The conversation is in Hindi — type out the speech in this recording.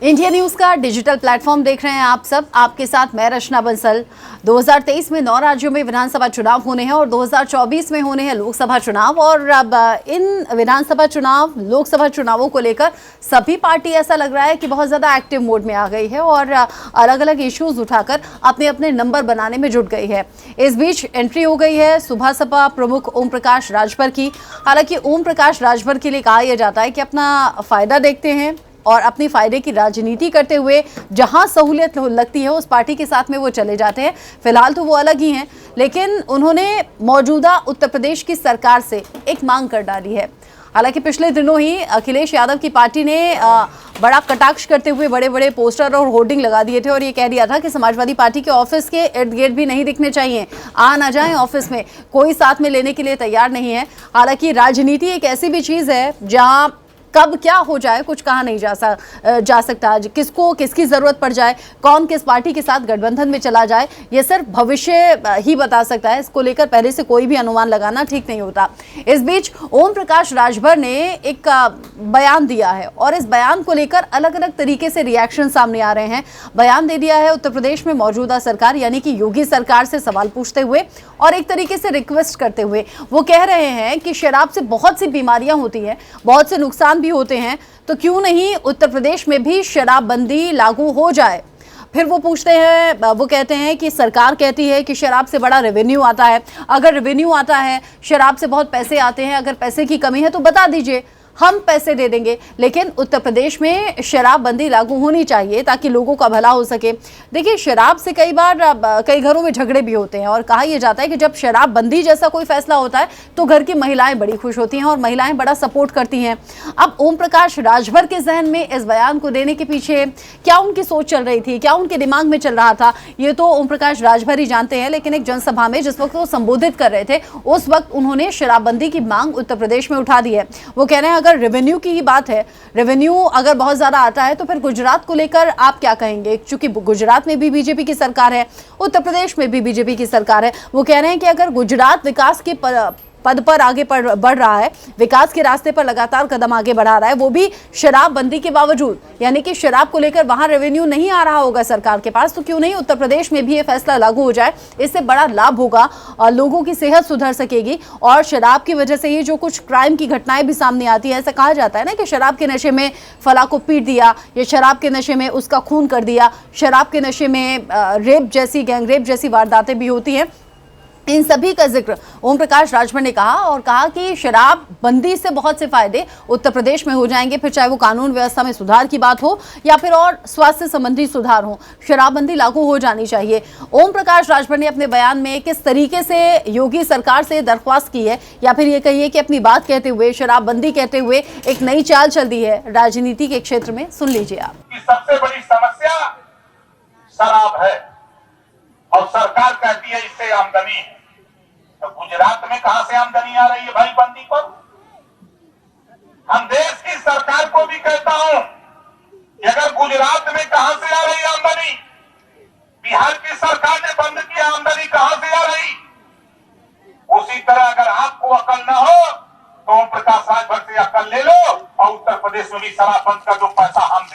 इंडिया न्यूज का डिजिटल प्लेटफॉर्म देख रहे हैं आप सब। आपके साथ मैं रचना बंसल। 2023 में 9 राज्यों में विधानसभा चुनाव होने हैं और 2024 में होने हैं लोकसभा चुनाव। और अब इन विधानसभा चुनाव, लोकसभा चुनावों को लेकर सभी पार्टी ऐसा लग रहा है कि बहुत ज्यादा एक्टिव मोड में आ गई है और अलग अलग इश्यूज उठाकर अपने अपने नंबर बनाने में जुट गई है। इस बीच एंट्री हो गई है सुबह सपा प्रमुख ओम प्रकाश राजभर की। हालांकि ओम प्रकाश राजभर के लिए कहा यह जाता है कि अपना फायदा देखते हैं और अपनी फायदे की राजनीति करते हुए जहां सहूलियत लगती है उस पार्टी के साथ में वो चले जाते हैं। फिलहाल तो वो अलग ही हैं, लेकिन उन्होंने मौजूदा उत्तर प्रदेश की सरकार से एक मांग कर डाली है। हालांकि पिछले दिनों ही अखिलेश यादव की पार्टी ने बड़ा कटाक्ष करते हुए बड़े बड़े पोस्टर और होर्डिंग लगा दिए थे और ये कह दिया था कि समाजवादी पार्टी के ऑफिस के इर्द गिर्द भी नहीं दिखने चाहिए, आ ना जाएं ऑफिस में, कोई साथ में लेने के लिए तैयार नहीं है। हालांकि राजनीति एक ऐसी भी चीज़ है जहाँ कब क्या हो जाए कुछ कहा नहीं जा सकता। किसको किसकी जरूरत पड़ जाए, कौन किस पार्टी के साथ गठबंधन में चला जाए, ये सिर्फ भविष्य ही बता सकता है। इसको लेकर पहले से कोई भी अनुमान लगाना ठीक नहीं होता। इस बीच ओम प्रकाश राजभर ने एक बयान दिया है और इस बयान को लेकर अलग अलग तरीके से रिएक्शन सामने आ रहे हैं। बयान दे दिया है उत्तर प्रदेश में मौजूदा सरकार यानी कि योगी सरकार से सवाल पूछते हुए और एक तरीके से रिक्वेस्ट करते हुए। वो कह रहे हैं कि शराब से बहुत सी बीमारियां होती हैं, बहुत से नुकसान भी होते हैं, तो क्यों नहीं उत्तर प्रदेश में भी शराबबंदी लागू हो जाए। फिर वो पूछते हैं, वो कहते हैं कि सरकार कहती है कि शराब से बड़ा रेवेन्यू आता है। अगर रेवेन्यू आता है, शराब से बहुत पैसे आते हैं, अगर पैसे की कमी है तो बता दीजिए, हम पैसे दे देंगे। लेकिन उत्तर प्रदेश में शराबबंदी लागू होनी चाहिए ताकि लोगों का भला हो सके। देखिए, शराब से कई बार कई घरों में झगड़े भी होते हैं और कहा यह जाता है कि जब शराबबंदी जैसा कोई फैसला होता है तो घर की महिलाएं बड़ी खुश होती हैं और महिलाएं बड़ा सपोर्ट करती हैं। अब ओम प्रकाश राजभर के जहन में इस बयान को देने के पीछे क्या उनकी सोच चल रही थी, क्या उनके दिमाग में चल रहा था, ये तो ओम प्रकाश राजभर ही जानते हैं। लेकिन एक जनसभा में जिस वक्त वो संबोधित कर रहे थे उस वक्त उन्होंने शराबबंदी की मांग उत्तर प्रदेश में उठा दी है। वो कह रहे हैं अगर रेवेन्यू की ही बात है, रेवेन्यू अगर बहुत ज्यादा आता है तो फिर गुजरात को लेकर आप क्या कहेंगे, क्योंकि गुजरात में भी बीजेपी की सरकार है, उत्तर प्रदेश में भी बीजेपी की सरकार है। वो कह रहे हैं कि अगर गुजरात विकास के पद पर आगे बढ़ रहा है, विकास के रास्ते पर लगातार कदम आगे बढ़ा रहा है, वो भी शराबबंदी के बावजूद, यानी कि शराब को लेकर वहां रेवेन्यू नहीं आ रहा होगा सरकार के पास, तो क्यों नहीं उत्तर प्रदेश में भी ये फैसला लागू हो जाए। इससे बड़ा लाभ होगा और लोगों की सेहत सुधर सकेगी। और शराब की वजह से ये जो कुछ क्राइम की घटनाएं भी सामने आती है, ऐसा कहा जाता है ना कि शराब के नशे में फला को पीट दिया या शराब के नशे में उसका खून कर दिया, शराब के नशे में रेप जैसी, गैंग रेप जैसी वारदातें भी होती हैं। इन सभी का जिक्र ओम प्रकाश राजभर ने कहा और कहा कि शराबबंदी से बहुत से फायदे उत्तर प्रदेश में हो जाएंगे, फिर चाहे वो कानून व्यवस्था में सुधार की बात हो या फिर और स्वास्थ्य संबंधी सुधार हो, शराबबंदी लागू हो जानी चाहिए। ओम प्रकाश राजभर ने अपने बयान में किस तरीके से योगी सरकार से दरख्वास्त की है, या फिर ये कहिए कि अपनी बात कहते हुए, शराबबंदी कहते हुए एक नई चाल चल दी है राजनीति के क्षेत्र में। सुन लीजिए आप। सबसे बड़ी समस्या शराब है और सरकार कहती है इससे आमदनी है। तो गुजरात में कहां से आमदनी आ रही है भाई बंदी पर? हम देश की सरकार को भी कहता हूं कि अगर गुजरात में कहां से आ रही आमदनी, बिहार की सरकार ने बंद किया, आमदनी कहां से आ रही? उसी तरह अगर आपको अकल न हो तो ओम प्रकाश राजभर से अकल ले लो और उत्तर प्रदेश में भी शराब बंद का जो पैसा हम दें।